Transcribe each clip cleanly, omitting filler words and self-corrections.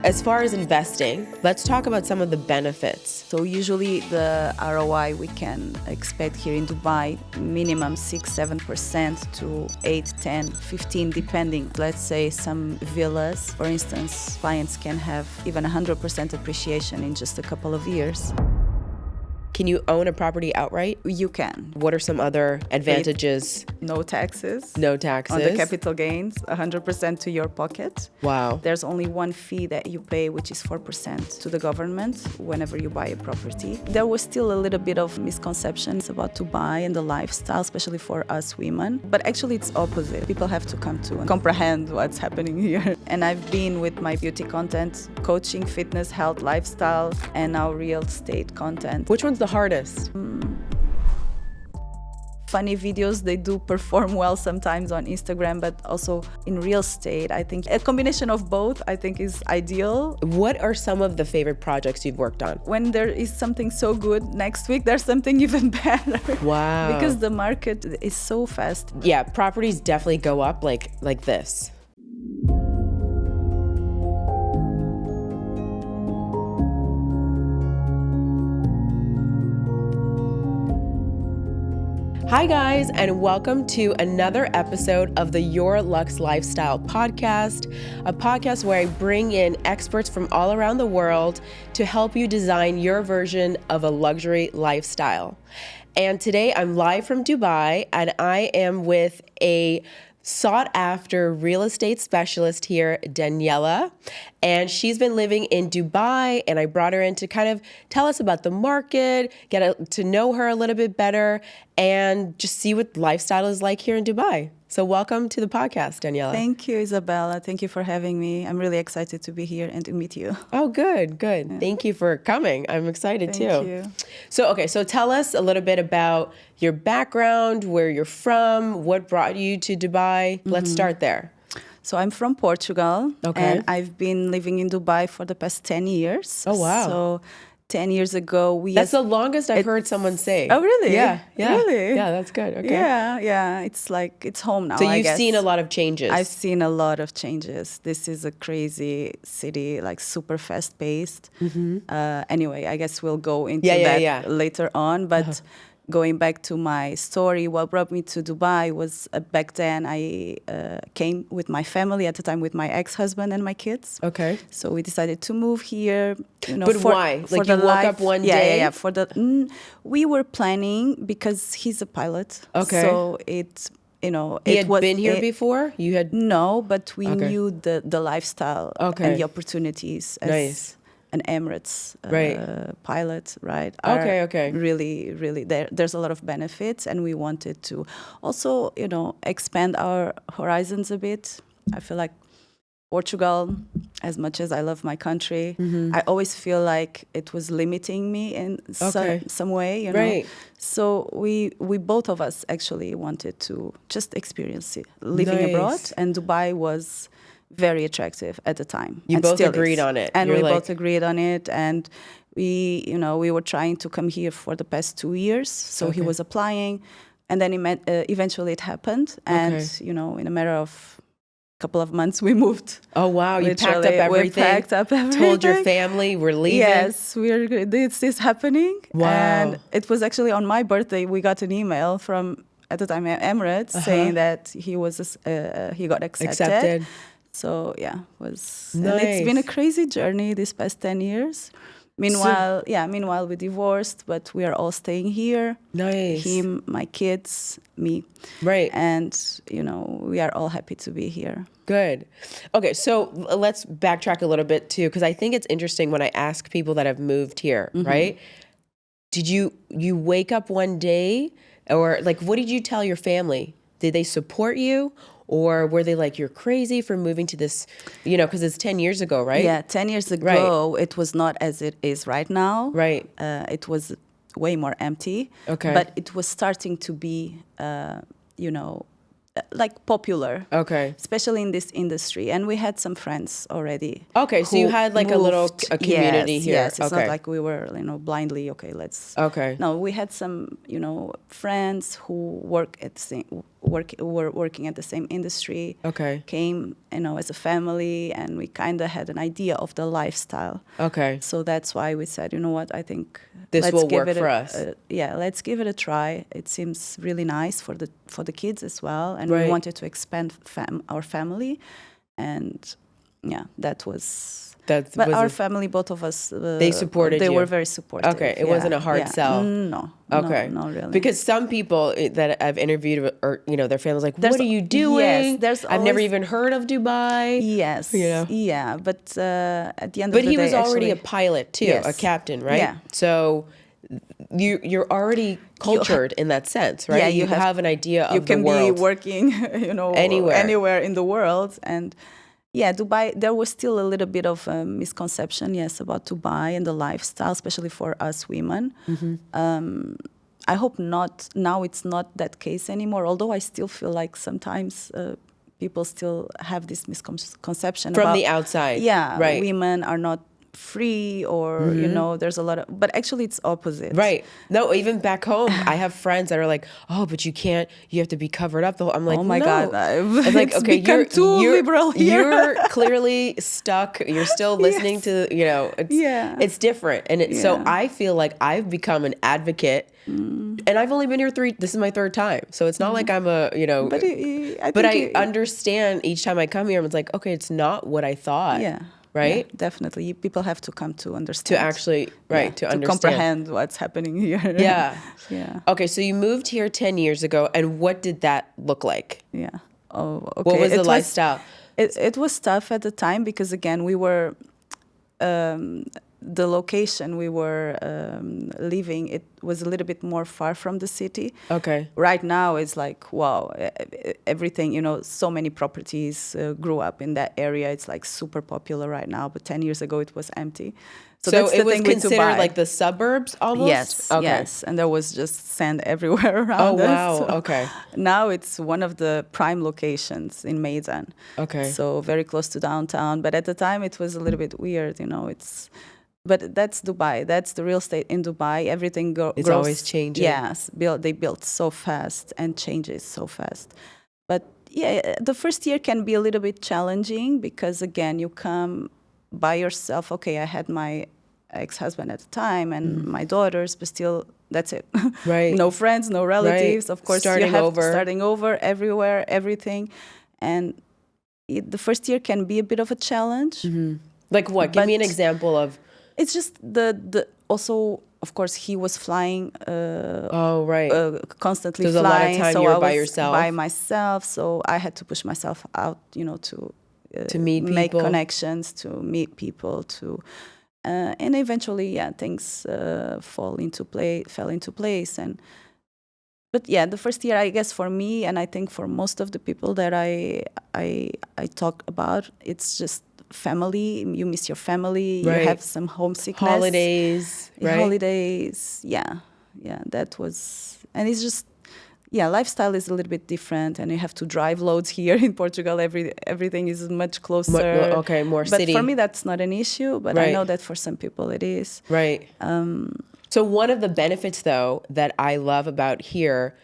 as far as investing, let's talk about some of the benefits. So usually the ROI we can expect here in Dubai, minimum 6-7% to 8-10-15, depending. Let's say some villas, for instance, clients can have even 100% appreciation in just a couple of years. Can you own a property outright? You can. What are some other advantages? No taxes. No taxes. On the capital gains, 100% to your pocket. Wow. There's only one fee that you pay, which is 4% to the government whenever you buy a property. There was still a little bit of misconceptions about Dubai and the lifestyle, especially for us women. But actually it's opposite. People have to come to and comprehend what's happening here. And I've been with my beauty content, coaching, fitness, health, lifestyle, and now real estate content. Which one's the hardest? Funny videos, they do perform well sometimes on Instagram, but also in real estate, I think a combination of both, I think, is ideal. What are some of the favorite projects you've worked on? When there is something so good, next week there's something even better. Wow. Because the market is so fast. Yeah, properties definitely go up like this. Hi guys, and welcome to another episode of the Your Luxe Lifestyle podcast, a podcast where I bring in experts from all around the world to help you design your version of a luxury lifestyle. And today I'm live from Dubai, and I am with a sought-after real estate specialist here, Daniela, and she's been living in Dubai, and I brought her in to kind of tell us about the market, get to know her a little bit better, and just see what lifestyle is like here in Dubai. So welcome to the podcast, Daniela. Thank you, Isabella. Thank you for having me. I'm really excited to be here and to meet you. Oh, good. Yeah. Thank you for coming. I'm excited too. Thank you. So tell us a little bit about your background, where you're from, what brought you to Dubai. Let's start there. So I'm from Portugal, okay, and I've been living in Dubai for the past 10 years. Oh, wow. So 10 years ago, That's the longest I've heard someone say. Oh, really? Yeah. Really? Yeah, that's good. Okay. Yeah. It's like, it's home now, So I you've guess. seen a lot of changes. I've seen a lot of changes. This is a crazy city, like super fast-paced. Anyway, I guess we'll go into that later on. But going back to my story, what brought me to Dubai was back then I came with my family, at the time with my ex-husband and my kids. Okay. So we decided to move here. But why? Like you woke up one day? Yeah. We were planning because he's a pilot. Okay. So it, He had been here before? You had? No, but we knew the lifestyle and the opportunities as an Emirates pilot, right? Okay. Really, really, there's a lot of benefits, and we wanted to also, expand our horizons a bit. I feel like Portugal, as much as I love my country, I always feel like it was limiting me in some way, Right. So we both of us actually wanted to just experience it, living abroad, and Dubai was very attractive at the time. You both agreed on it. And both agreed on it. And we were trying to come here for the past 2 years. So he was applying, and then eventually it happened. And, in a matter of couple of months, we moved. Oh, wow. You packed up everything? We packed up everything. Told your family we're leaving? Yes, this is happening. Wow. And it was actually on my birthday, we got an email from, at the time, Emirates, saying that he got accepted. So nice. And it's been a crazy journey these past 10 years. Meanwhile, we divorced, but we are all staying here. Nice. Him, my kids, me. Right. And, we are all happy to be here. Good. Okay, so let's backtrack a little bit too, because I think it's interesting when I ask people that have moved here, right? Did you wake up one day, or like, what did you tell your family? Did they support you? Or were they like, you're crazy for moving to this, because it's 10 years ago, right? Yeah, 10 years ago, it was not as it is right now. Right. It was way more empty. Okay. But it was starting to be, like popular. Okay. Especially in this industry. And we had some friends already. Okay, so you had like a community here. Yes, it's not like we were, blindly, let's... Okay. No, we had some, friends who work were working at the same industry. Okay. Came, as a family, and we kind of had an idea of the lifestyle. Okay. So that's why we said, you know what, I think this will work for us. Let's give it a try. It seems really nice for the kids as well, and Right. we wanted to expand our family, and that was. But our family, both of us, they supported They you. were very supportive. Okay, it wasn't a hard sell. No. Okay. No, not really. Because some people that I've interviewed, or their family's like, "What are you doing?" Yes, there's I've never always- even heard of Dubai. Yes. Yeah, but at the end But of the day, he was already actually, a pilot too, Yes. a captain, right? Yeah. So you're already cultured in that sense, right? Yeah, you have an idea of you can the world. be working, anywhere in the world, and Dubai. There was still a little bit of a misconception, yes, about Dubai and the lifestyle, especially for us women. Mm-hmm. I hope not. Now it's not that case anymore. Although I still feel like sometimes people still have this misconception From about the outside. Yeah, right. women are not free, or there's a lot of. But actually, it's opposite. Right. No, even back home, I have friends that are like, "Oh, but you can't. You have to be covered up." I'm like, oh my no. God, It's like, it's okay, become too liberal here. You're clearly stuck. You're still listening to, it's different. And so I feel like I've become an advocate, and I've only been here this is my third time. So it's not like I'm a, But I understand each time I come here, it's like, okay, it's not what I thought. Yeah. Right? Yeah, definitely. People have to come to understand. To actually, to understand. comprehend what's happening here. Yeah. Yeah. Okay, so you moved here 10 years ago, and what did that look like? Yeah. Oh, okay. What was the lifestyle? It was tough at the time because, again, we were... the location we were living, it was a little bit more far from the city. Okay. Right now, it's like, wow, everything, so many properties grew up in that area. It's like super popular right now, but 10 years ago, it was empty. So that's it the was thing with considered Dubai. like the suburbs almost? Yes, okay. yes. And there was just sand everywhere around us. Oh, wow, So okay. now it's one of the prime locations in Meydan. Okay. So very close to downtown. But at the time, it was a little bit weird, But that's Dubai. That's the real estate in Dubai. Everything grows. It's always changing. Yes, they build so fast and changes so fast. But the first year can be a little bit challenging because, again, you come by yourself. Okay, I had my ex-husband at the time and my daughters, but still, that's it. Right. No friends, no relatives. Right. Of course, starting over everywhere, everything. And the first year can be a bit of a challenge. Mm-hmm. Like what? Give me an example of... It's just the also, of course, he was flying. Right. Constantly There's flying. a lot of time so you're I by was yourself. by myself. So I had to push myself out, to meet people. Make connections, to meet people, and eventually, things fell into place. But the first year, I guess for me, and I think for most of the people that I talk about, it's just family. You miss your family. Right. You have some homesickness. Holidays, right? Holidays, that was, and it's just, lifestyle is a little bit different, and you have to drive loads here in Portugal. Everything is much closer. More city. But for me, that's not an issue. But I know that for some people it is. Right. So one of the benefits, though, that I love about here,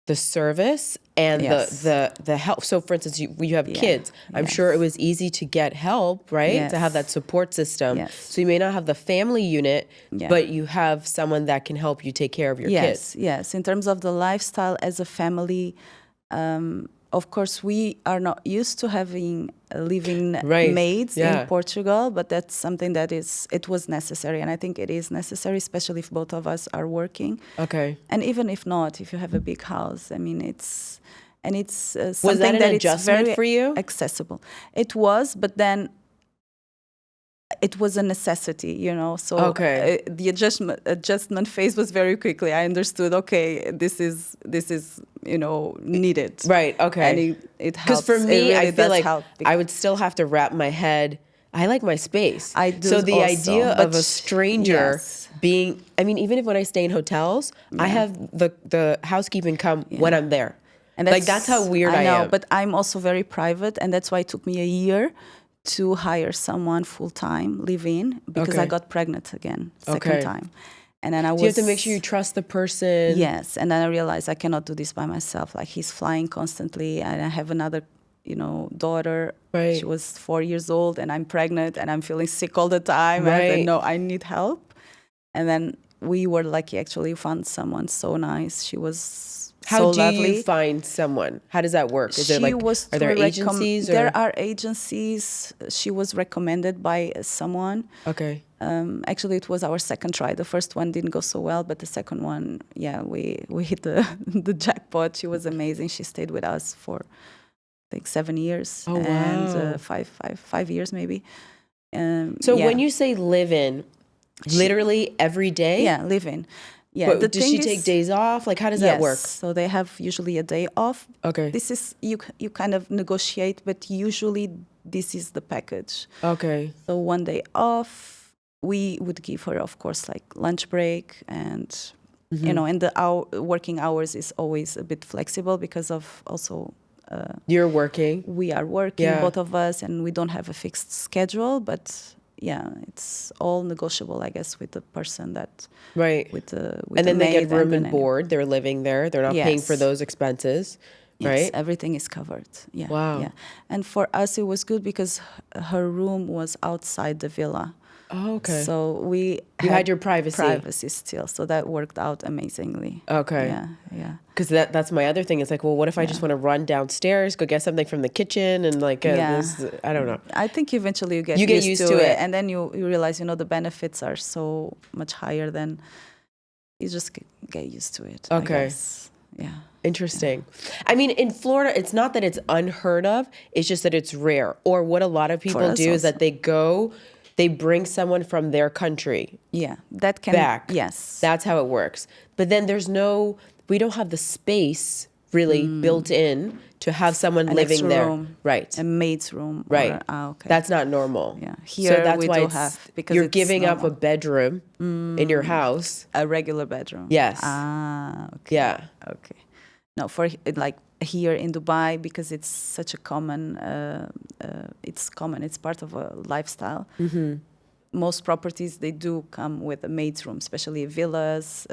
the service and the help. So, for instance, you have kids. I'm sure it was easy to get help, right? Yes. To have that support system. Yes. So you may not have the family unit, but you have someone that can help you take care of your kids. Yes. In terms of the lifestyle as a family, of course, we are not used to having living maids in Portugal, but that's something that it was necessary. And I think it is necessary, especially if both of us are working. Okay. And even if not, if you have a big house, I mean, it's something was that an it's adjustment very for you? Accessible. It was, but then it was a necessity, So the adjustment phase was very quickly. I understood. Okay, this is needed. Right. Okay. And it helps. Because for me, really I feel like I I would still have to wrap my head. I like my space. I do. So the also, idea of a stranger being, I mean, even if when I stay in hotels, I have the housekeeping come when I'm there. And that's how weird I know, am. but I'm also very private, and that's why it took me a year to hire someone full-time, live-in, because I got pregnant again, second time. And then I was... So you have to make sure you trust the person. Yes. And then I realized I cannot do this by myself. Like, he's flying constantly, and I have another, daughter. Right. She was 4 years old, and I'm pregnant, and I'm feeling sick all the time. Right. And I said, no, I need help. And then we were lucky, actually, found someone so nice. She was so lovely. How do you find someone? How does that work? Is there are there agencies? There are agencies. She was recommended by someone. Okay. Actually, it was our second try. The first one didn't go so well, but the second one, we hit the jackpot. She was amazing. She stayed with us for, I think, 7 years. Oh, and wow. 5 years maybe. So when you say live in, literally every day? Yeah, live in. Yeah. But does she take days off? Like, how does that work? So they have usually a day off. Okay. This is, you kind of negotiate, but usually this is the package. Okay. So 1 day off. We would give her, of course, like lunch break, and and the working hours is always a bit flexible because of also. You're working. We are working, both of us, and we don't have a fixed schedule. But it's all negotiable, I guess, with the person that. Right. With the and then they get room and nanny. board. They're living there. They're not paying for those expenses. Yes, right. Everything is covered. Yeah. Wow. Yeah. And for us, it was good because her room was outside the villa. Oh, okay. So you had your privacy still. So that worked out amazingly. Okay. Yeah. Because that's my other thing. It's like, well, what if I just want to run downstairs, go get something from the kitchen, and I don't know. I think eventually you get used to it, and then you realize the benefits are so much higher than you just get used to it. Okay. I guess. Yeah. Interesting. Yeah. I mean, in Florida, it's not that it's unheard of. It's just that it's rare. Or what a lot of people do is that they bring someone from their country. Yeah, that can back. Yes, that's how it works. But then we don't have the space really built in to have someone living there. Room, right? A maid's room, right? Okay, that's not normal. Yeah, here so that's we why do have because you're giving up a bedroom in your house, a regular bedroom. Yes. Okay. Yeah. Okay. No, for like here in Dubai, because it's such a common, it's part of a lifestyle. Mm-hmm. Most properties, they do come with a maid's room, especially villas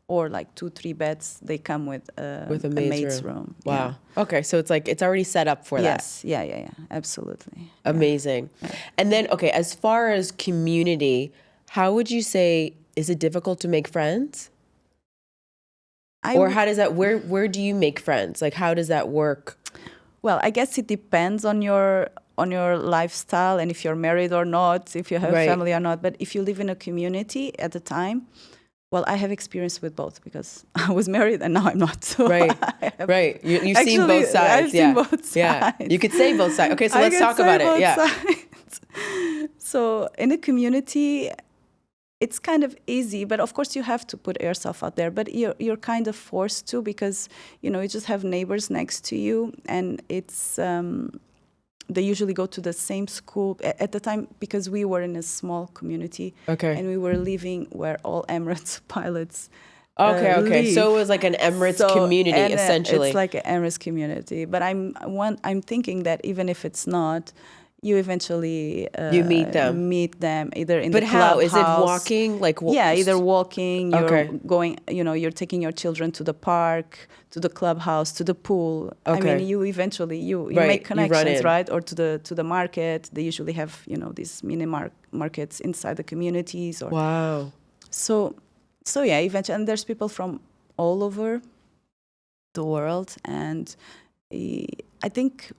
or like 2-3 beds. They come with a maid's room. Wow. Yeah. Okay, so it's already set up for that. Yes. Yeah. Absolutely. Amazing. Yeah. And then, okay, as far as community, how would you say, is it difficult to make friends? Or how does that, where do you make friends? Like, how does that work? Well, I guess it depends on your lifestyle and if you're married or not, if you have a family or not. But if you live in a community at the time, well, I have experience with both because I was married and now I'm not. So right. You've seen both sides. I've seen both sides. Yeah. You could say both sides. Okay, so let's talk about it. Yeah. Sides. So in a community, it's kind of easy, but of course you have to put yourself out there. But you're kind of forced to because you just have neighbors next to you, and it's they usually go to the same school at the time because we were in a small community. Okay, and we were living where all Emirates pilots. Okay. Live. So it was like an Emirates community, essentially. It's like an Emirates community, but I'm thinking that even if it's not. You eventually meet them either in the clubhouse. But how is it walking? Either walking. You're going. You're taking your children to the park, to the clubhouse, to the pool. Okay. I mean, you eventually you make connections, right? Or to the market. They usually have these mini markets inside the communities. Wow. So yeah, eventually, and there's people from all over the world, and I think.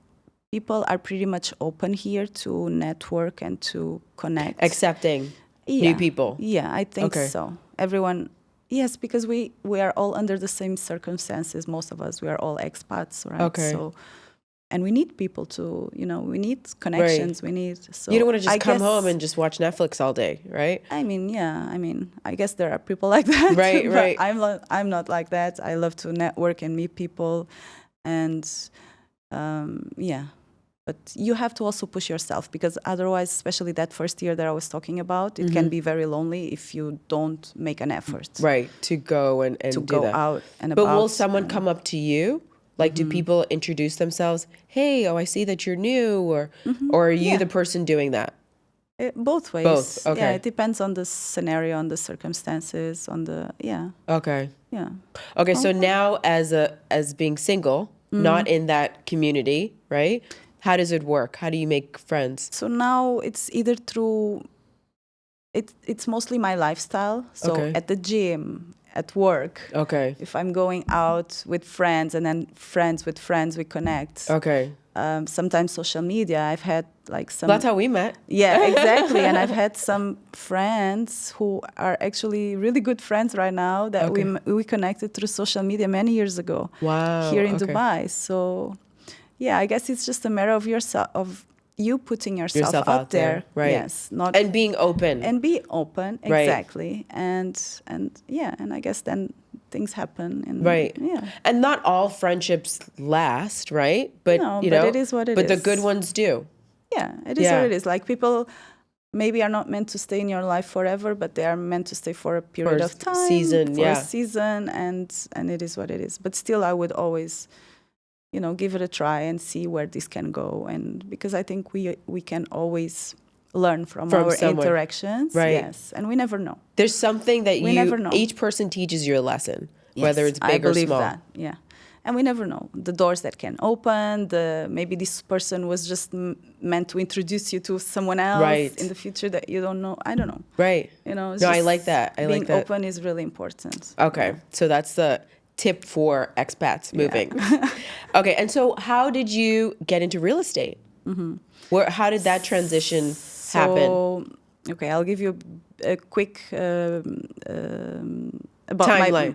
People are pretty much open here to network and to connect. Accepting new people. Yeah, I think so. Everyone, yes, because we are all under the same circumstances. Most of us, we are all expats, right? Okay. So, and we need people to, we need connections. Right. We need. So you don't want to just come home and just watch Netflix all day, right? I mean, I guess there are people like that. Right. I'm not like that. I love to network and meet people, and But you have to also push yourself because otherwise, especially that first year that I was talking about, it can be very lonely if you don't make an effort. Right, to go and to do go that. out and about. But will someone come up to you? Like, do people introduce themselves? Hey, I see that you're new, or are you the person doing that? Both ways. Both, okay. Yeah, it depends on the scenario, on the circumstances, on the Okay. yeah. Okay, so now as being single, not in that community, right? How does it work? How do you make friends? So now it's either through it's mostly my lifestyle. So Okay. at the gym, at work. Okay. If I'm going out with friends and then friends with friends, we connect. Okay. Sometimes social media. I've had like some. That's how we met. Yeah, exactly. And I've had some friends who are actually really good friends right now that we connected through social media many years ago. Wow. Here in Dubai. So, yeah, I guess it's just a matter of you putting yourself out there. Right? Yes, not and being open. and be open. Right. Exactly. And I guess then things happen. And, right. Yeah. And not all friendships last, right? But No, you but know, it is what it but is. the good ones do. Yeah, it is what it is. Like people maybe are not meant to stay in your life forever, but they are meant to stay for a period of time, season, for a season, and it is what it is. But still, I would always, give it a try and see where this can go. And because I think we can always learn from our someone. Interactions, right? Yes, and we never know. There's something that we never know. Each person teaches you a lesson, yes, whether it's big I believe or small. That. Yeah. And we never know the doors that can open. Maybe this person was just meant to introduce you to someone else in the future that you don't know. I don't know. Right. No, I like that. Being open is really important. Okay, so that's the tip for expats moving. Okay, and so how did you get into real estate? Mm-hmm. How did that transition happen? Okay, I'll give you a quick about timeline.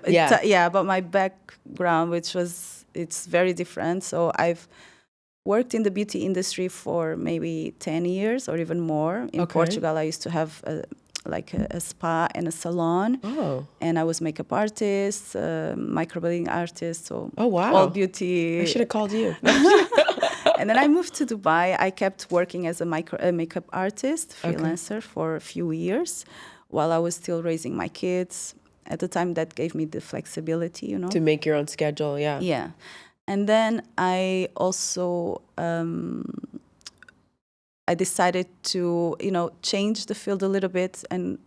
About my background, it's very different. So I've worked in the beauty industry for maybe 10 years or even more. In Portugal, I used to have a spa and a salon. Oh. And I was makeup artist, microblading artist. So wow. All beauty. I should have called you. And then I moved to Dubai. I kept working as a makeup artist, freelancer for a few years while I was still raising my kids. At the time, that gave me the flexibility, To make your own schedule, yeah. Yeah. And then I also, I decided to, change the field a little bit and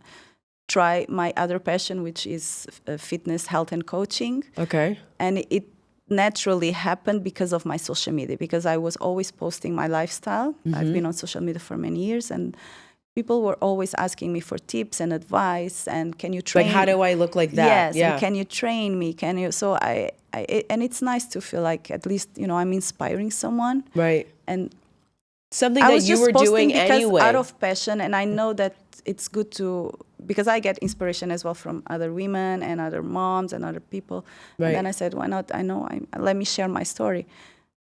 try my other passion, which is fitness, health, and coaching. Okay. And it naturally happened because of my social media, because I was always posting my lifestyle. Mm-hmm. I've been on social media for many years, and people were always asking me for tips and advice, and can you train? Like, how do I look like that? Yes, and can you train me? Can you? So and it's nice to feel like at least, I'm inspiring someone. Right. And something that you were doing anyway. Out of passion, and I know that it's good because I get inspiration as well from other women and other moms and other people. Right. And then I said, why not? Let me share my story.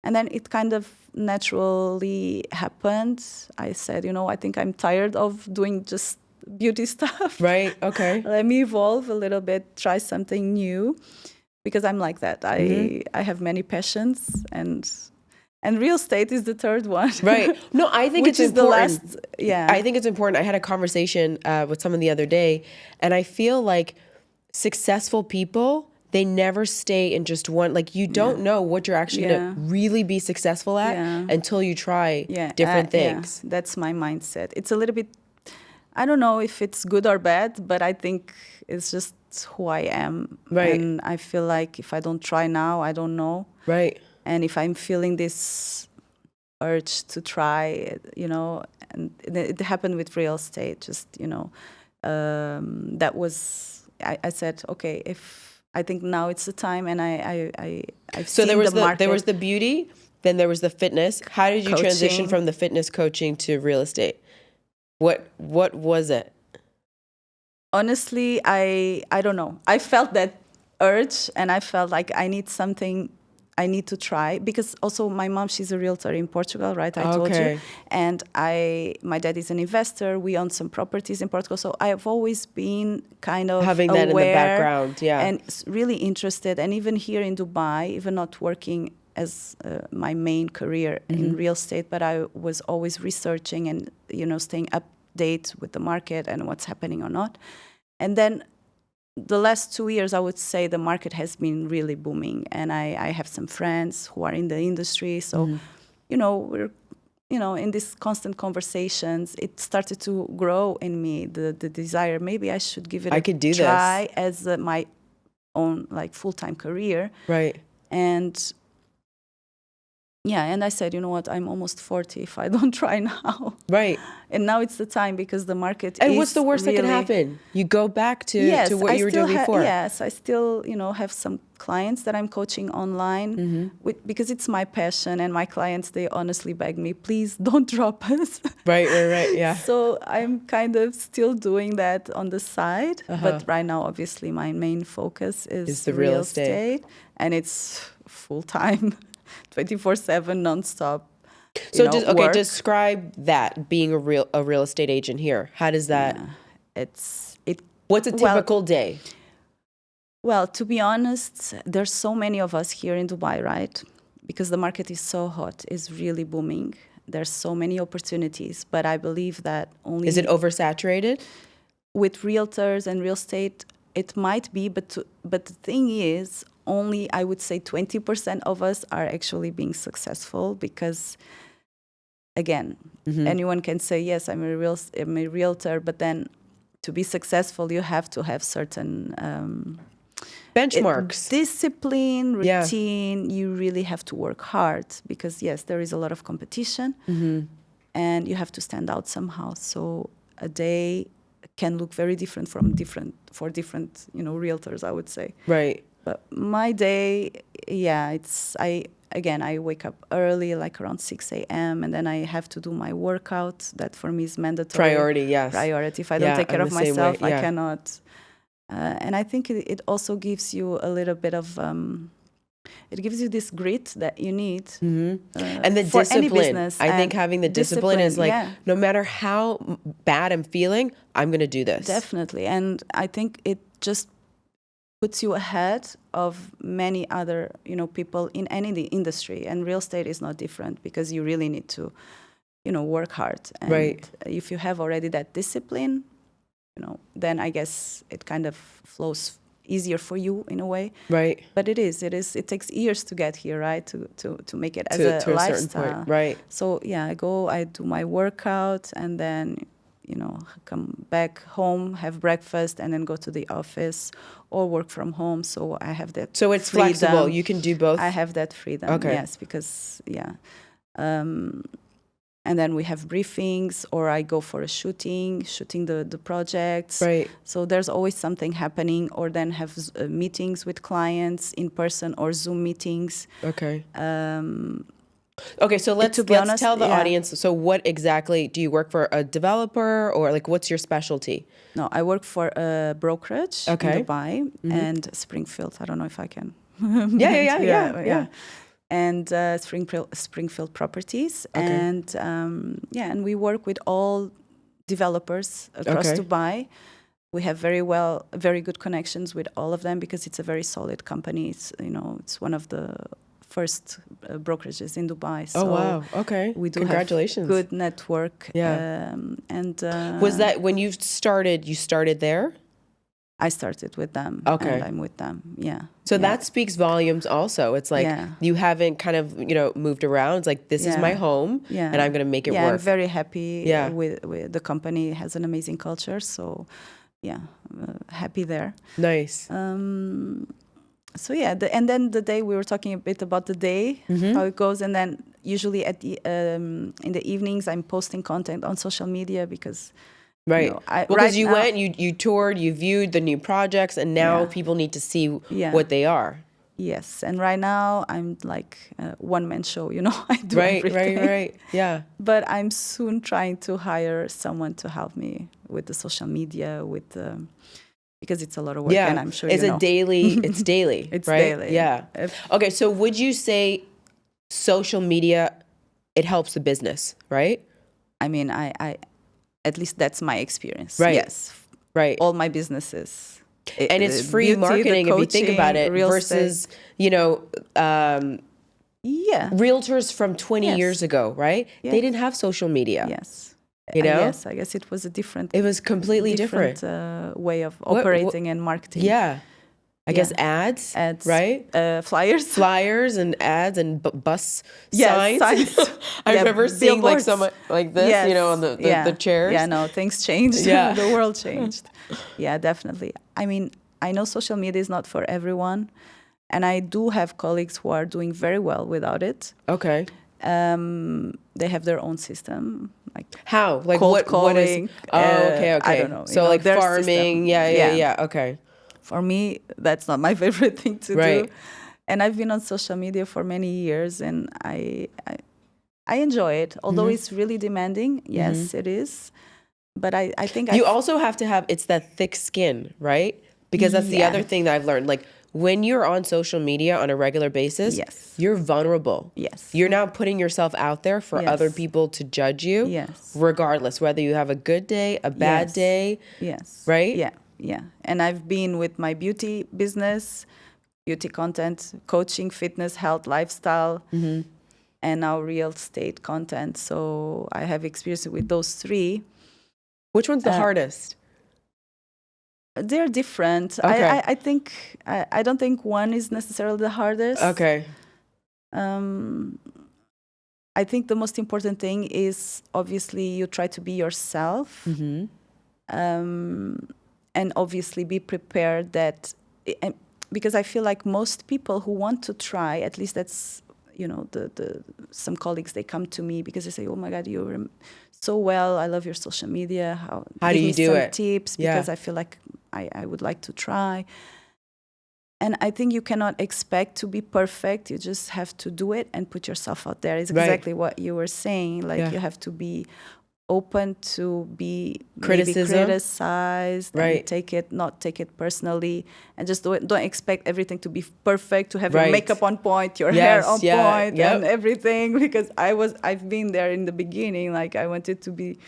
And then it kind of naturally happened. I said, I think I'm tired of doing just beauty stuff. Right, okay. Let me evolve a little bit, try something new, because I'm like that. I have many passions, and real estate is the third one. Right. No, I think it's important. The last, I think it's important. I had a conversation with someone the other day, and I feel like successful people, they never stay in just one. Like, you don't know what you're actually going to really be successful at until you try different things. Yeah. That's my mindset. It's a little bit, I don't know if it's good or bad, but I think it's just who I am. Right. And I feel like if I don't try now, I don't know. Right. And if I'm feeling this urge to try, and it happened with real estate, just, that was, I said, okay, I think now it's the time, and I've so seen there was the market. There was the beauty, then there was the fitness. How did you transition from the fitness coaching to real estate? What was it? Honestly, I don't know. I felt that urge, and I felt like I need something. I need to try, because also my mom, she's a realtor in Portugal, right? I told you. And my dad is an investor. We own some properties in Portugal. So I have always been kind of having that in the background, and really interested. And even here in Dubai, even not working as my main career in real estate, but I was always researching and, staying update with the market and what's happening or not. And then the last 2 years, I would say the market has been really booming, and I have some friends who are in the industry. So, we're in these constant conversations, it started to grow in me, the desire, maybe I should give it I could do try as my own like full-time career. Right. And and I said, you know what, I'm almost 40 if I don't try now. Right. And now it's the time because the market and is what's the worst that can happen? You go back to what you were doing before. Yes, I still, have some clients that I'm coaching online because it's my passion, and my clients, they honestly beg me, please don't drop us. Right, yeah. So I'm kind of still doing that on the side. But right now, obviously, my main focus is the real estate. And it's full-time, 24/7, nonstop. So describe that, being a real estate agent here. How does that? Yeah, what's a typical day? Well, to be honest, there's so many of us here in Dubai, right? Because the market is so hot, is really booming. There's so many opportunities, but I believe that only... Is it oversaturated? With realtors and real estate, it might be, but the thing is, only, I would say, 20% of us are actually being successful because, again, anyone can say, yes, I'm a realtor, but then to be successful, you have to have certain... benchmarks. Discipline, routine, you really have to work hard because, yes, there is a lot of competition and you have to stand out somehow. So a day can look very different for different, realtors, I would say. Right. But my day, I wake up early, like around 6 a.m. and then I have to do my workout. That for me is mandatory. Priority, yes. Priority. If I don't take care of myself, I cannot. And I think it also gives you a little bit of, it gives you this grit that you need. And the for discipline. Any business. I think having the discipline is like, no matter how bad I'm feeling, I'm going to do this. Definitely. And I think it just puts you ahead of many other, people in any industry. And real estate is not different because you really need to, work hard. And if you have already that discipline, then I guess it kind of flows easier for you in a way. Right. But it takes years to get here, right? To make it as a lifestyle. Certain point. Right. So I do my workout and then, come back home, have breakfast and then go to the office or work from home. So I have that So it's freedom. flexible. You can do both? I have that freedom, yes, because, and then we have briefings or I go for a shooting the projects. Right. So there's always something happening, or then have meetings with clients in person or Zoom meetings. Okay. Okay, so let's tell the audience. So what exactly, do you work for a developer or like what's your specialty? No, I work for a brokerage in Dubai and Springfield. I don't know if I can. Yeah. And Springfield Properties. And and we work with all developers across Dubai. We have very good connections with all of them because it's a very solid company. It's it's one of the first brokerages in Dubai. So wow. Okay. We do Congratulations. have good network. Yeah. And was that when you started there? I started with them. Okay. And I'm with them. Yeah. So that speaks volumes also. It's like you haven't kind of, moved around. It's like, this is my home and I'm going to make it work. I'm very happy with the company. It has an amazing culture. So happy there. Nice. So and then the day, we were talking a bit about the day, how it goes. And then usually at the in the evenings, I'm posting content on social media because... Right. Because you went, you toured, you viewed the new projects, and now people need to see what they are. Yes. And right now, I'm like a one-man show, I do everything. Right. Yeah. But I'm soon trying to hire someone to help me with the social media, because it's a lot of work, and I'm sure it's daily. It's daily. It's right? daily. Yeah. Okay. So would you say social media, it helps the business, right? I mean, at least that's my experience. Right. Yes. Right. All my businesses. And it's free beauty, marketing coaching, if you think about it versus, realtors from 20 years ago, right? Yes. They didn't have social media. Yes. Yes, I guess it was a different... It was completely different way of operating and marketing. Yeah. I guess ads, right? Flyers. Flyers and ads and bus Yes, signs. I remember seeing like someone like this, yes. you know, on the chairs. Yeah, no, things changed. Yeah. The world changed. Yeah, definitely. I mean, I know social media is not for everyone, and I do have colleagues who are doing very well without it. Okay. They have their own system. Like how? Like cold what calling. What is? Oh, okay. I don't know. So like farming. System. Yeah. Okay. For me, that's not my favorite thing to do. And I've been on social media for many years, and I enjoy it. Although it's really demanding, yes, it is. But I think you also have to have, it's that thick skin, right? Because that's the other thing that I've learned. Like when you're on social media on a regular basis, you're vulnerable. Yes. You're now putting yourself out there for other people to judge you. Yes. Regardless, whether you have a good day, a bad day. Yes. Right? Yeah. Yeah. And I've been with my beauty business, beauty content, coaching, fitness, health, lifestyle, and now real estate content. So I have experience with those three. Which one's the hardest? They're different. Okay. I think I don't think one is necessarily the hardest. Okay. I think the most important thing is obviously you try to be yourself, and obviously be prepared that, because I feel like most people who want to try, at least that's, you know, some colleagues, they come to me because they say, oh my God, you're so well, I love your social media. How do you do it? Tips, because I feel like I would like to try. And I think you cannot expect to be perfect. You just have to do it and put yourself out there. It's exactly what you were saying. Like you have to be open to be criticized, and not take it personally, and just don't expect everything to be perfect, to have your makeup on point, your hair on point, and everything. Because I've been there in the beginning. Like I wanted to be,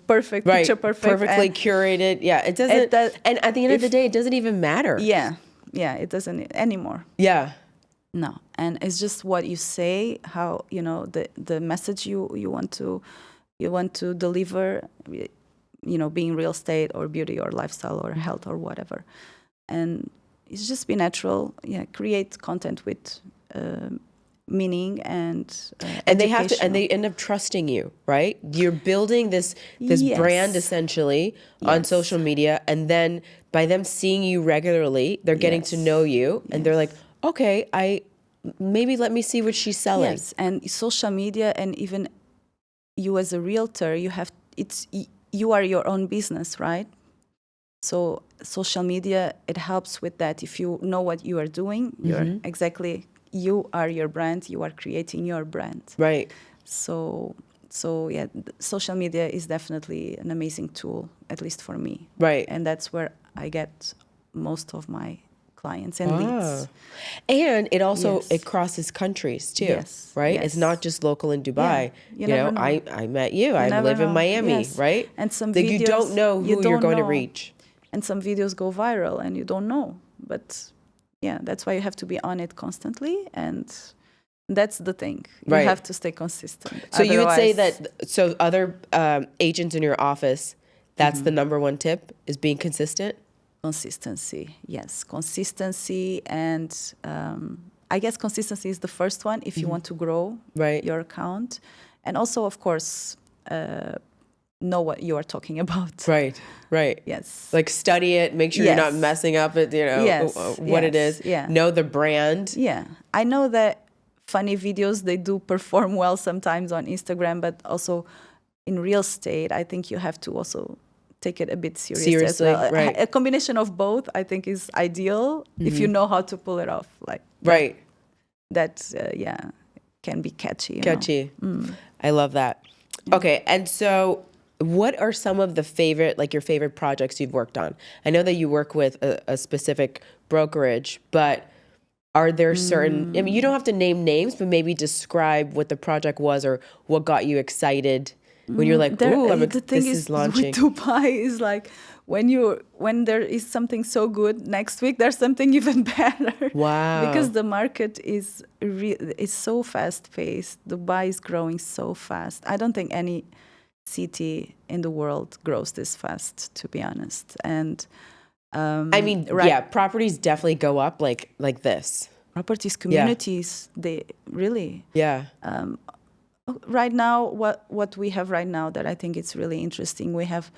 perfect, picture perfect, perfectly curated. Yeah, it doesn't. And at the end of the day, it doesn't even matter. Yeah, it doesn't anymore. Yeah. No, and it's just what you say, how the message you want to deliver, being real estate or beauty or lifestyle or health or whatever. And it's just be natural. Yeah, create content with meaning and they have to, and they end up trusting you, right? You're building this brand essentially on social media, and then by them seeing you regularly, they're getting to know you, and they're like, okay, maybe let me see what she's selling. Yes, and social media, and even you as a realtor, you are your own business, right? So social media, it helps with that. If you know what you are doing, you are your brand, you are creating your brand. Right. So yeah, social media is definitely an amazing tool, at least for me. Right. And that's where I get most of my clients and leads. And it also it crosses countries too. Yes. Right? Yes. It's not just local in Dubai. Yeah. I met you. I live in Miami, right? And some videos, you don't know who you're going to reach. And some videos go viral and you don't know. But yeah, that's why you have to be on it constantly, and that's the thing. You have to stay consistent. So you would say that, so other agents in your office, that's the number one tip, is being consistent? Consistency, yes. Consistency, and I guess consistency is the first one if you want to grow your account. And also, of course, know what you are talking about. Right. Yes. Like study it, make sure you're not messing up it, what it is. Yeah. Know the brand. Yeah. I know that funny videos, they do perform well sometimes on Instagram, but also in real estate, I think you have to also take it a bit seriously as well. Right. A combination of both, I think, is ideal if you know how to pull it off. Like that can be catchy. I love that. Okay, and so what are some of your favorite projects you've worked on? I know that you work with a specific brokerage, but are there certain, I mean, you don't have to name names, but maybe describe what the project was or what got you excited when you're like, ooh, this is launching. With Dubai is like, when there is something so good, next week there's something even better. Wow. Because the market is so fast paced. Dubai is growing so fast. I don't think any city in the world grows this fast, to be honest. And I mean, right. yeah, properties definitely go up like this. Properties, communities, they really. Yeah. Right now, what we have right now that I think it's really interesting, we have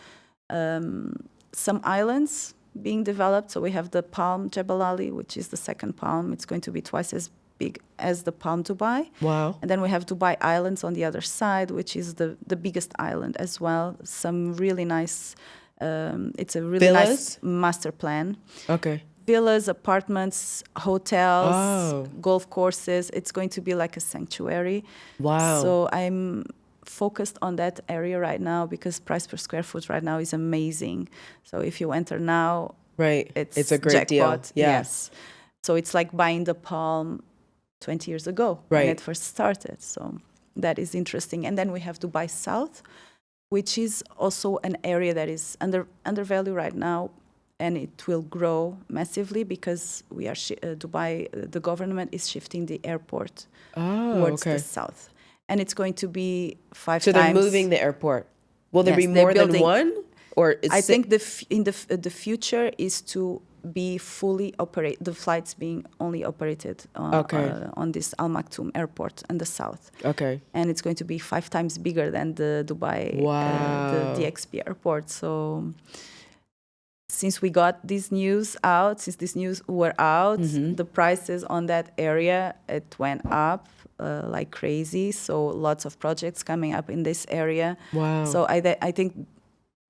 some islands being developed. So we have the Palm Jebel Ali, which is the second palm. It's going to be twice as big as the Palm Dubai. Wow. And then we have Dubai Islands on the other side, which is the biggest island as well. Some really nice, it's a really Villas? nice master plan. Okay. Villas, apartments, hotels, Oh. golf courses. It's going to be like a sanctuary. Wow. So I'm focused on that area right now because price per square foot right now is amazing. So if you enter now, Right. it's a great jackpot. deal. Yeah. Yes. So it's like buying the Palm 20 years ago when Right. it first started. So that is interesting. And then we have Dubai South, which is also an area that is undervalued right now. And it will grow massively because we are Dubai. The government is shifting the airport towards the south, and it's going to be 5 So times. they're moving the airport. Will there Yes, be they're more than building- one, or I think the future is to be fully operate the flights being only operated on this Al Maktoum airport in the south. Okay. And it's going to be 5 times bigger than the Dubai Wow. the DXB airport. So. Since we got this news out, since this news were out, the prices on that area, it went up like crazy. So lots of projects coming up in this area. Wow. So I think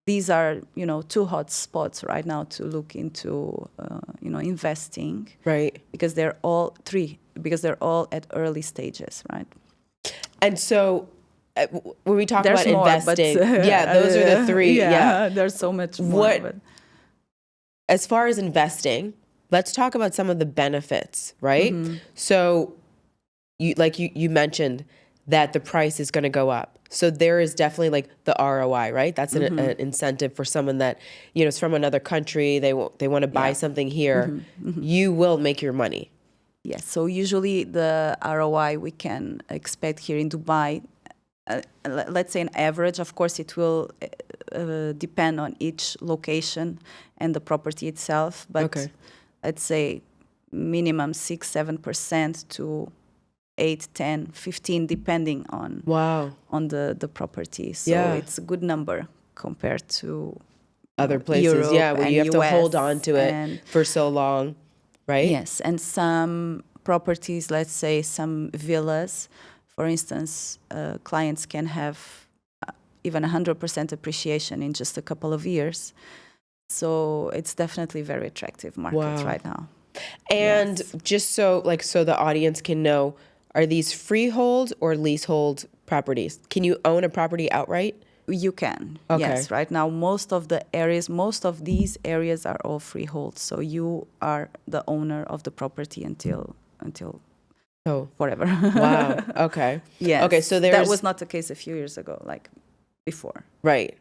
these are, 2 hot spots right now to look into, investing. Right. Because they're all 3, because they're all at early stages, right? And so when we talk There's about more, investing, but, yeah, those are the 3. Yeah. There's so much more. But As far as investing, let's talk about some of the benefits, right? So you mentioned that the price is going to go up. So there is definitely like the ROI, right? That's an incentive for someone that, is from another country. They want to buy something here. You will make your money. Yes. So usually the ROI we can expect here in Dubai, let's say an average, of course it will depend on each location and the property itself, but I'd say minimum 6-7% to 8, 10, 15, depending on the property. So it's a good number compared to other places, Europe where you have to US hold on to it for so long, right? Yes, and some properties, let's say some villas, for instance, clients can have even 100% appreciation in just a couple of years. So it's definitely very attractive market right now. And just so the audience can know, are these freehold or leasehold properties? Can you own a property outright? You can. Okay. Yes. Right now, most of these areas are all freehold. So you are the owner of the property until forever. Wow. Okay. Yes. Okay. So that was not the case a few years ago, like before. Right.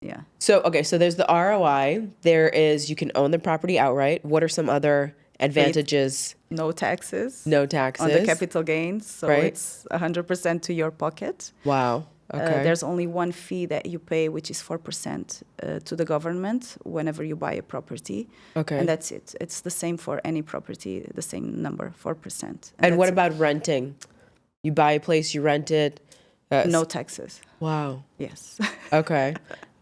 Yeah. So there's the ROI. There is, you can own the property outright. What are some other advantages? No taxes. No taxes. On the capital gains. So right. It's 100% to your pocket. Wow. Okay. There's only one fee that you pay, which is 4% to the government whenever you buy a property. Okay. And that's it. It's the same for any property, the same number, 4%. And what about renting? You buy a place, you rent it. No taxes. Wow. Yes. Okay.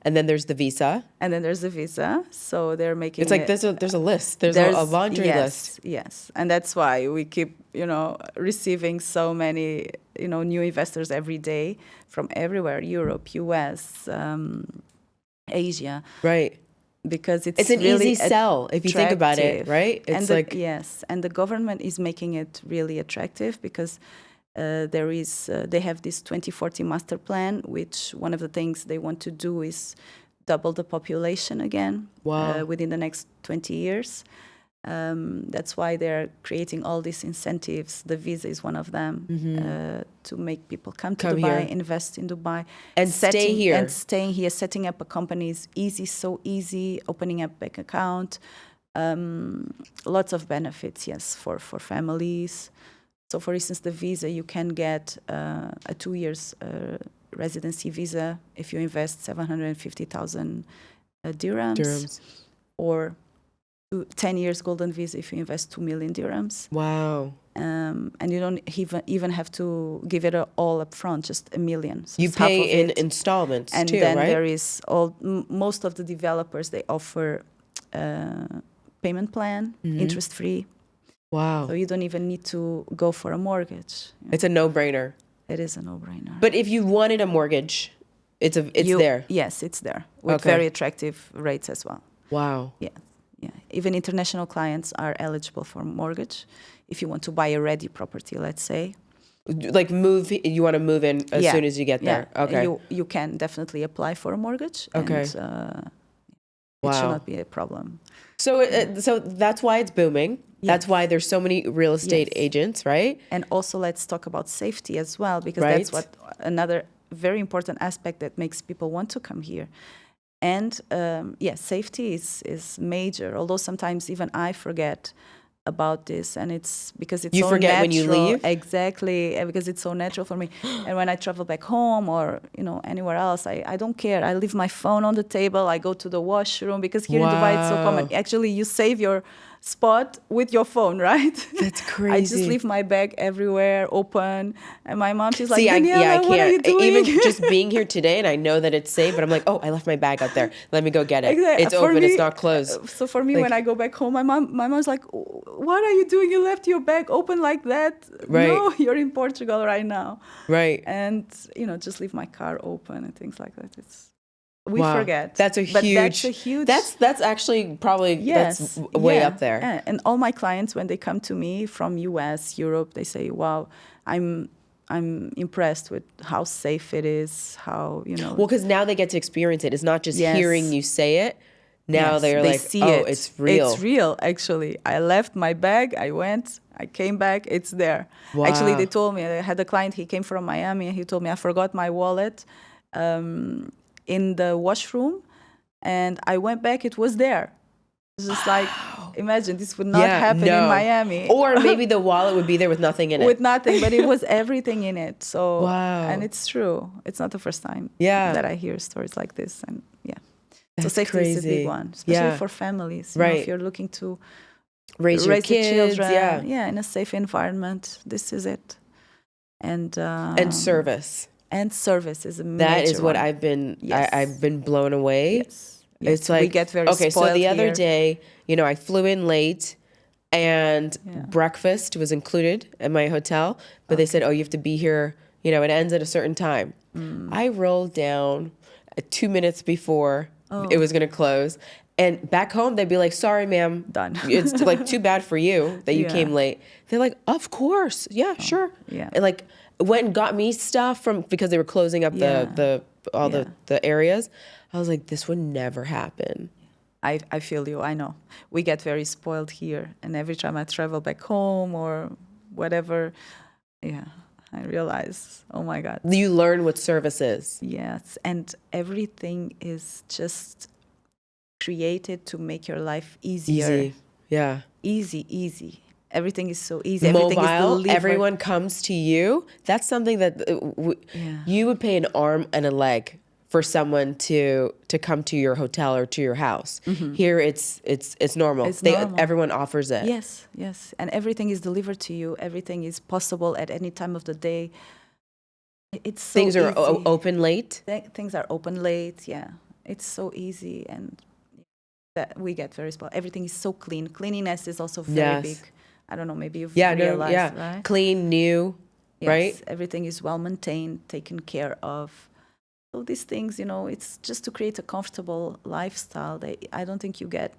And then there's the visa. And then there's the visa. So they're making it's like there's a list. There's a laundry list. Yes. And that's why we keep, receiving so many, new investors every day from everywhere, Europe, US, Asia. Right. Because it's an really easy sell if you think about it, right? It's and the government is making it really attractive because they have this 2040 master plan, which one of the things they want to do is double the population again within the next 20 years. That's why they're creating all these incentives. The visa is one of them to make people come to Dubai, here. Invest in Dubai. And stay here. And staying here, setting up a company is so easy, opening up a bank account. Lots of benefits, yes, for families. So, for instance, the visa, you can get a 2 years residency visa if you invest 750,000 dirhams. Or 10 years golden visa if you invest 2 million dirhams. Wow. And you don't even have to give it all up front, just $1 million. So You it's half pay of in it. installments And too, then right? there is most of the developers, they offer payment plan, interest free. Wow. So you don't even need to go for a mortgage. It's a no-brainer. It is a no-brainer. But if you wanted a mortgage, it's there. Yes, it's there with Okay. very attractive rates as well. Wow. Yeah. Even international clients are eligible for mortgage if you want to buy a ready property, let's say. Like you want to move in as soon as you get there. Yeah. Okay. You can definitely apply for a mortgage. Okay. And, Wow. it should not be a problem. So that's why it's booming. That's why there's so many real estate agents, right? And also let's talk about safety as well, because Right. that's what another very important aspect that makes people want to come here. And safety is major, although sometimes even I forget about this, and it's because it's You so forget natural. when you leave? Exactly, because it's so natural for me. And when I travel back home or anywhere else, I don't care. I leave my phone on the table, I go to the washroom, because here in Dubai it's so common. Actually, you save your spot with your phone, right? That's crazy. I just leave my bag everywhere open, and my mom, she's like, See, Daniela, what are you doing? Even just being here today, and I know that it's safe, but I'm like, oh, I left my bag out there. Let me go get it. Exactly. It's For open. me, It's not closed. So for me, when I go back home, my mom's like, what are you doing? You left your bag open like that? Right. No, you're in Portugal right now. Right. And, just leave my car open and things like that. We Wow. forget. That's a huge. That's actually probably that's way up there. Yeah. And all my clients, when they come to me from US, Europe, they say, wow, I'm impressed with how safe it is, how, Well, because now they get to experience it. It's not just hearing you say it. Now they like, see oh, it. it's real. It's real, actually. I left my bag, I went, I came back, it's there. Wow. Actually, they told me, I had a client, he came from Miami, and he told me, I forgot my wallet in the washroom, and I went back, it was there. It's just like, imagine, this would not happen in Miami. Or maybe the wallet would be there with nothing in it. With nothing, but it was everything in it. So, wow. And it's true. It's not the first time that I hear stories like this. And That's so safety crazy. is a big one, especially for families. Right. If you're looking to raise your the kids, children, in a safe environment, this is it. And service. And service is a major That is what one. I've been blown away. Yes. It's like, we get very okay, so the other here. day, I flew in late and breakfast was included at my hotel, but they said, oh, you have to be here, it ends at a certain time. I rolled down 2 minutes before it was going to close. And back home, they'd be like, sorry, ma'am. Done. It's like too bad for you that you came late. They're like, of course. Yeah, sure. Yeah. And like went and got me stuff because they were closing up the areas. I was like, this would never happen. I feel you. I know. We get very spoiled here. And every time I travel back home or whatever, I realize, oh my God. You learn what service is. Yes. And everything is just created to make your life easier. Easy. Yeah. Easy. Everything is so easy. Mobile, everything is delivered. everyone comes to you. That's something that you would pay an arm and a leg for someone to come to your hotel or to your house. Mm-hmm. Here, it's normal. Normal. Everyone offers it. Yes. And everything is delivered to you. Everything is possible at any time of the day. It's so Things are easy. open late. Things are open late. Yeah, it's so easy, and that we get very spoiled. Everything is so clean. Cleanliness is also very big. I don't know. Maybe you've realized, right? Clean, new, right? Everything is well maintained, taken care of. So these things, it's just to create a comfortable lifestyle that I don't think you get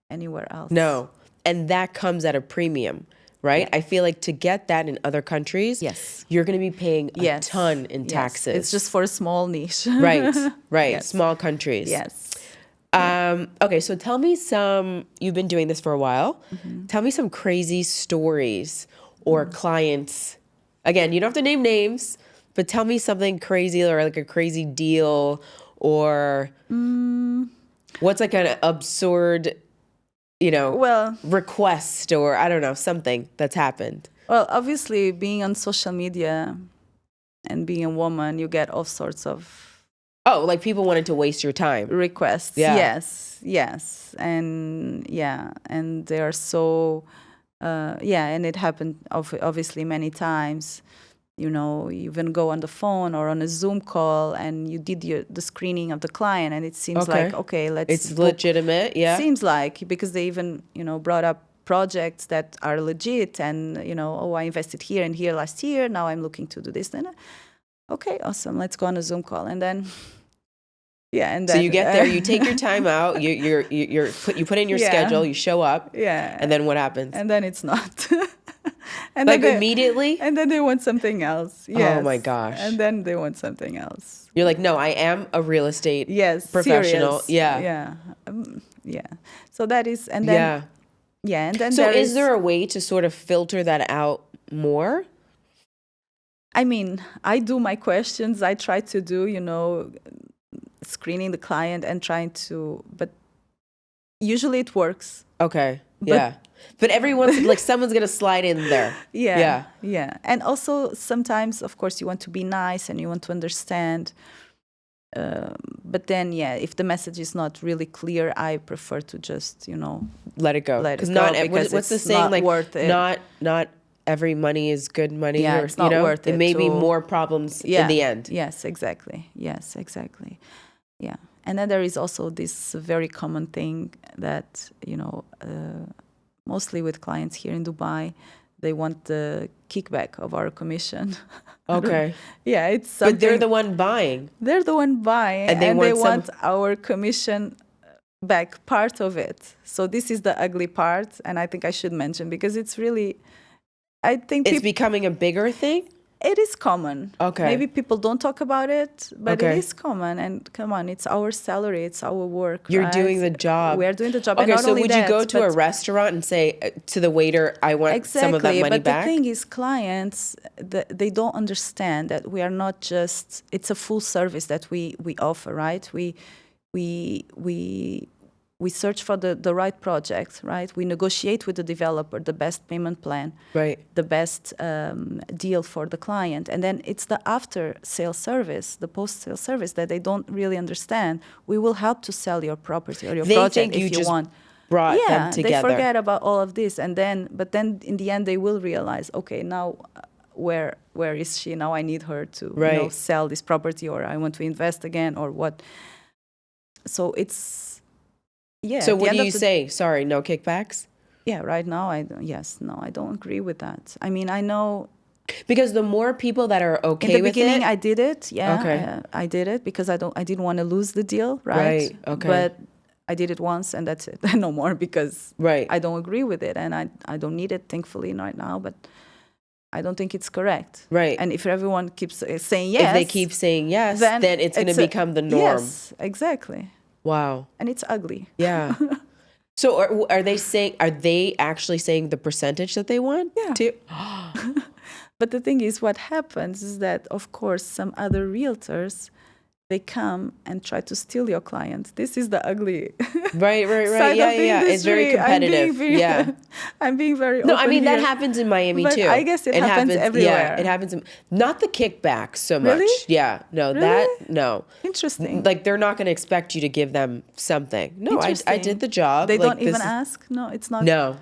anywhere else. No, and that comes at a premium, right? Yeah. I feel like to get that in other countries, you're going to be paying a ton in taxes. It's just for a small niche. Right. Yes. Small countries. Yes. Okay, so tell me you've been doing this for a while. Mm-hmm. Tell me some crazy stories or clients. Again, you don't have to name names, but tell me something crazy or like a crazy deal or what's like an absurd, request or I don't know, something that's happened. Well, obviously being on social media and being a woman, you get all sorts of Oh, like people wanted to waste your time. requests. Yeah. Yes. And they are so, and it happened obviously many times. You even go on the phone or on a Zoom call and you did the screening of the client and it seems like, okay, it's legitimate. Yeah. Seems like, because they even, brought up projects that are legit and, I invested here and here last year. Now I'm looking to do this. Then, okay, awesome. Let's go on a Zoom call. And then, and then, so you get there, you take your time out, you put in your schedule, you show up. Yeah. And then what happens? And then it's not. And like immediately? And then they want something else. Yes. Oh my gosh. And then they want something else. You're like, no, I am a real estate professional. Serious. Yeah. Yeah. So that is, and then, and then so is there a way to sort of filter that out more? I mean, I do my questions. I try to do, screening the client and trying to, but usually it works. Okay. But everyone's like, someone's going to slide in there. Yeah. And also sometimes, of course, you want to be nice and you want to understand. But then, if the message is not really clear, I prefer to just, let it go. Because what's the saying? Like, worth it. Not every money is good money. Yeah, or, it's not worth it. It may be more problems in the end. Yes, exactly. Yeah. And then there is also this very common thing that, mostly with clients here in Dubai, they want the kickback of our commission. Okay. It's something. But they're the one buying. They're the one buying, and they want our commission back, part of it. So this is the ugly part, and I think I should mention, because it's really, I think it's becoming a bigger thing. It is common. Okay. Maybe people don't talk about it, but it is common. And come on, it's our salary, it's our work. You're doing the job. We're doing the job. Okay, and not so only would you go to a restaurant and say to the waiter, I want some of that money but back? The thing is, clients, they don't understand that we are not just, it's a full service that we offer, right? We search for the right project, right? We negotiate with the developer the best payment plan, right? The best deal for the client. And then it's the after-sale service, the post-sale service that they don't really understand. We will help to sell your property or your project if you want. Brought them together. They forget about all of this. But then in the end, they will realize, okay, now where is she? Now I need her to sell this property, or I want to invest again, or what. So it's... So what do you say? Sorry, no kickbacks? Yeah, right now, I don't agree with that. I mean, I know... Because the more people that are okay with it... In the beginning, I did it, I did it because I didn't want to lose the deal, right? Right, okay. But I did it once and that's it. No more, because I don't agree with it and I don't need it, thankfully, right now, but I don't think it's correct. Right. And if everyone keeps saying yes... If they keep saying yes, then it's going to become the norm. Yes, exactly. Wow. And it's ugly. Yeah. So are they actually saying the percentage that they want? Yeah. To? But the thing is, what happens is that, of course, some other realtors, they come and try to steal your client. This is the ugly right. side Yeah, of the yeah. It's very competitive. I'm being very no. open I mean here. that happens in Miami but too. I guess it happens everywhere. Yeah, it happens. Not the kickbacks so much. Really? Yeah, no, really? No. Interesting. Like they're not going to expect you to give them something. No, I did the job. They don't even ask. No, it's not. No,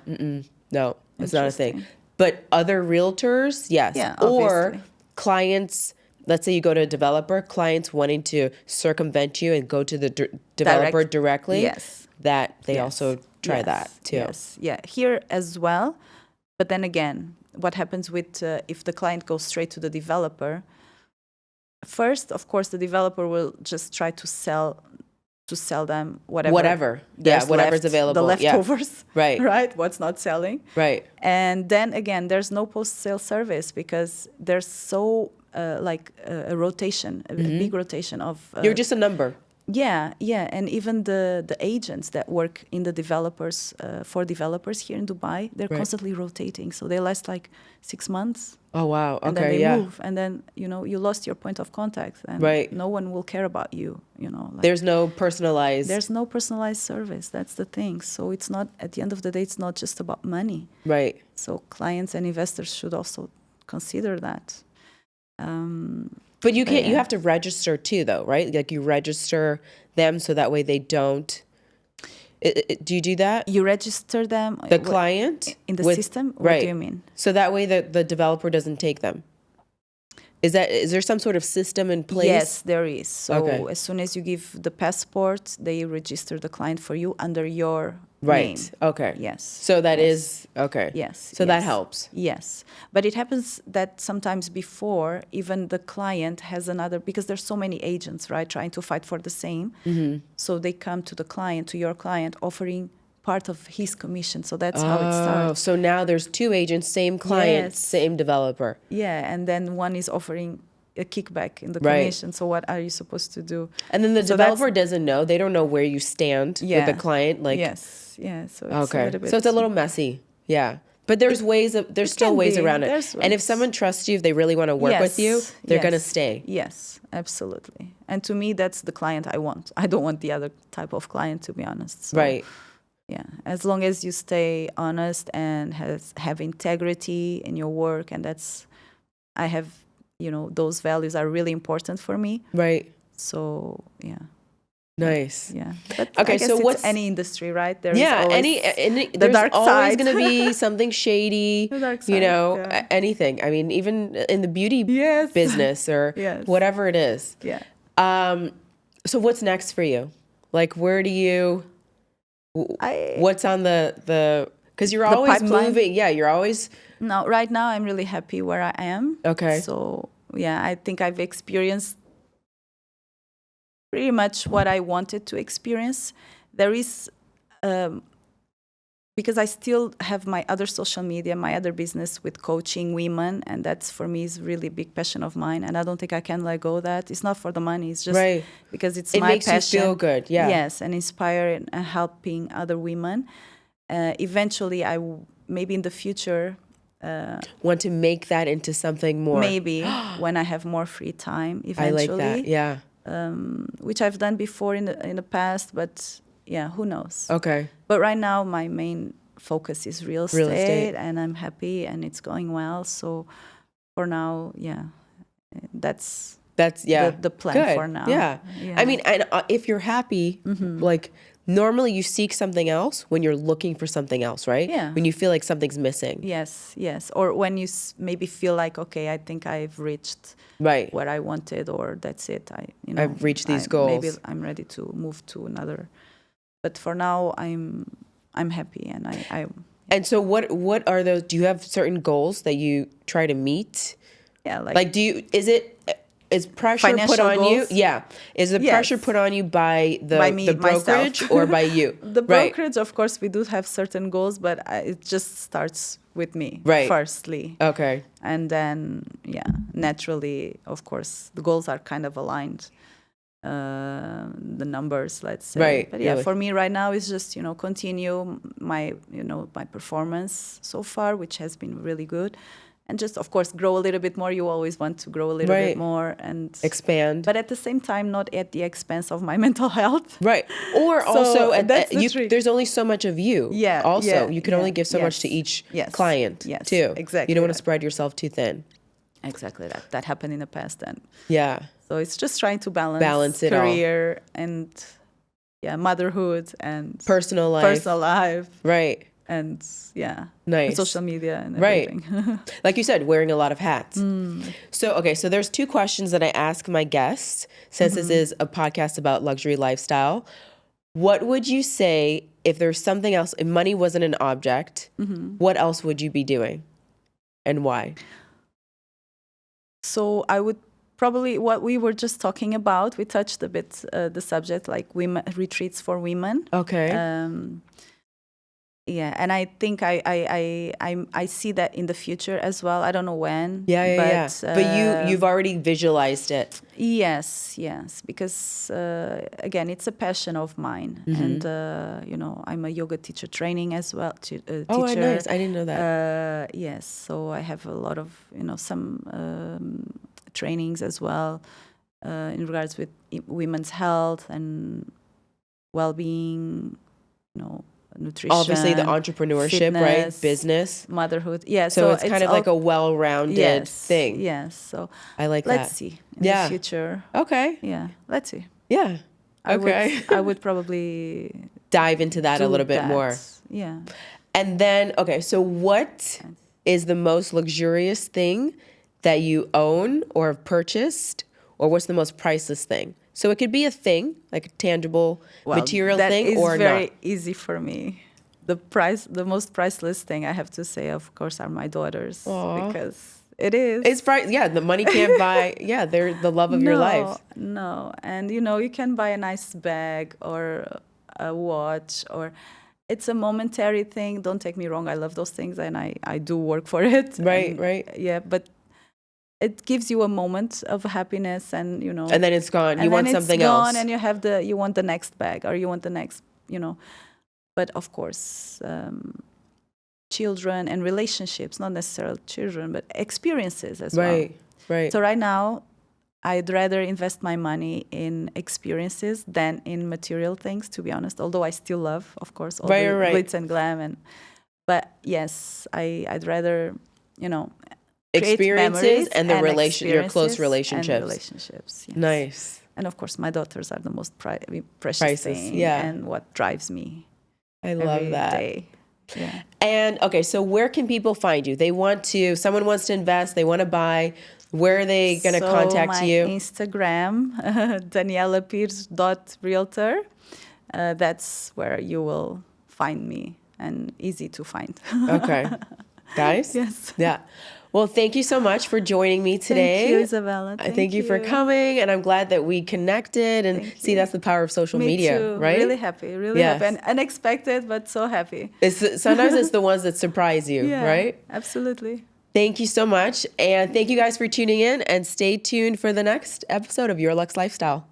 no, it's not a thing. But other realtors, yes, or clients. Let's say you go to a developer, clients wanting to circumvent you and go to the developer directly. Yes. That they also try that too. Yes. Yeah. Here as well. But then again, what happens with if the client goes straight to the developer? First, of course, the developer will just try to sell them whatever. Yeah, whatever's available. The leftovers. Yeah. Right. What's not selling. Right. And then again, there's no post-sale service because there's so a rotation, a big rotation of... You're just a number. Yeah. And even the agents that work in the developers, for developers here in Dubai, they're constantly rotating. So they last like 6 months. Oh, wow. Okay, and then they move. And then, you lost your point of contact. And no one will care about you, There's no personalized... There's no personalized service. That's the thing. So it's not, at the end of the day, it's not just about money. Right. So clients and investors should also consider that. But you can't. You have to register too, though, right? Like you register them so that way they don't. Do you do that? You register them The client in the system. What right. do you mean? So that way the developer doesn't take them. Is there some sort of system in place? Yes, there is. So Okay. as soon as you give the passport, they register the client for you under your Right. name. Okay. Yes. So that Yes. is okay. Yes. So that yes. helps. Yes. But it happens that sometimes before even the client has another, because there's so many agents, right, trying to fight for the same. Mm-hmm. So they come to the client, to your client, offering part of his commission. So that's how it starts. So now there's two agents, same client, Yes. same developer. Yeah. And then one is offering a kickback in the Right. commission. So what are you supposed to do? And then the So developer doesn't know. They don't know where you stand with the client. Like yes. Yeah. So it's a little bit. So it's a little messy. Yeah. But there's there's still can ways be. around it. There's And if ways. someone trusts you, if they really want to work with you, they're going to stay. Yes, absolutely. And to me, that's the client I want. I don't want the other type of client, to be honest. So, Right. Yeah. As long as you stay honest and have integrity in your work, and I have, those values are really important for me. Right. So, yeah. Nice. Yeah. But Okay, I guess so it's what's any industry, right? There's any the there's dark always side. going to be something shady, The dark side, yeah. anything. I mean, even in the beauty Yes. business or Yes. whatever it is. Yeah. So what's next for you? Like, where do you, what's on the, because you're always pipeline? moving. Yeah, you're always. No, right now I'm really happy where I am. Okay. So, yeah, I think I've experienced pretty much what I wanted to experience. There is, because I still have my other social media, my other business with coaching women, and that's for me is really big passion of mine, and I don't think I can let go of that. It's not for the money, it's just because it's my passion. It makes you feel good, yeah. Yes, and inspire and helping other women. Eventually, maybe in the future, want to make that into something more. Maybe when I have more free time, eventually. I like that, yeah. Which I've done before in the past, but yeah, who knows? Okay. But right now, my main focus is real estate, and I'm happy, and it's going well. So for now, yeah, that's the plan good. for now. Yeah. I mean, and if you're happy, like normally you seek something else when you're looking for something else, right? Yeah. When you feel like something's missing. Yes. Or when you maybe feel like, okay, I think I've reached what I wanted, or that's it. I've reached these goals. Maybe I'm ready to move to another. But for now, I'm happy, and I. And so, what are those? Do you have certain goals that you try to meet? Yeah, like is pressure put on goals? you? Yeah, is the pressure put on you by the brokerage or by you? The brokerage, of course, we do have certain goals, but it just starts with me firstly. Okay, and then naturally, of course, the goals are kind of aligned. The numbers, let's say. But for me right now it's just continue my my performance so far, which has been really good, and just of course grow a little bit more. You always want to grow a little bit more and expand, but at the same time not at the expense of my mental health, or so also there's only so much of you. You can only give so much to each client too. Exactly, you don't want to spread yourself too thin. Exactly, that happened in the past, and so it's just trying to balance it career all. And motherhood and personal life, right, and nice, and social media and everything. Like you said, wearing a lot of hats. So there's two questions that I ask my guests, since this is a podcast about luxury lifestyle. What would you say if there's something else, if money wasn't an object, what else would you be doing and why? So I would probably, what we were just talking about, we touched a bit the subject, like women retreats for women. Okay. And I think I see that in the future as well. I don't know when. But you've already visualized it. Yes, because again, it's a passion of mine, and I'm a yoga teacher training as well. Oh, nice! I didn't know that. Yes, so I have a lot of some trainings as well in regards with women's health and well-being, nutrition, obviously the entrepreneurship, right? fitness, Business. motherhood. Yeah, So it's kind of like a well-rounded thing. Yes. So I like let's that. see in the future. Okay. Yeah, let's see. Yeah. Okay. I would probably dive into that a do little bit that. more. Yeah. And then, okay, so what is the most luxurious thing that you own or have purchased, or what's the most priceless thing? So it could be a thing, like a tangible material thing, or not. That is very easy for me. The most priceless thing I have to say, of course, are my daughters. Aww. Because it is. It's yeah, the money can't buy, they're the love of your life. No, and you can buy a nice bag or a watch, or it's a momentary thing. Don't take me wrong, I love those things and I do work for it. Right, right. Yeah, but it gives you a moment of happiness and, And then it's gone. You want something else. And you want the next bag or you want the next, But of course, children and relationships, not necessarily children, but experiences as well. Right. So right now, I'd rather invest my money in experiences than in material things, to be honest. Although I still love, of course, all the glitz and glam. But yes, I'd rather, experiences and your close relationships. And relationships. Yes. Nice. And of course, my daughters are the most precious thing, and what drives me. I love that. Day. Yeah. And okay, so where can people find you? Someone wants to invest, they want to buy. Where are they going to contact you? My Instagram, danielapires.realtor. That's where you will find me, and easy to find. Okay. Guys? Yes. Yeah. Well, thank you so much for joining me today. Thank you, Isabella. Thank you for coming, and I'm glad that we connected. And that's the power of social media, too. Right? Really happy, happy, and unexpected, but so happy. Sometimes it's the ones that surprise you, right? Absolutely. Thank you so much, and thank you guys for tuning in. And stay tuned for the next episode of Your Luxe Lifestyle.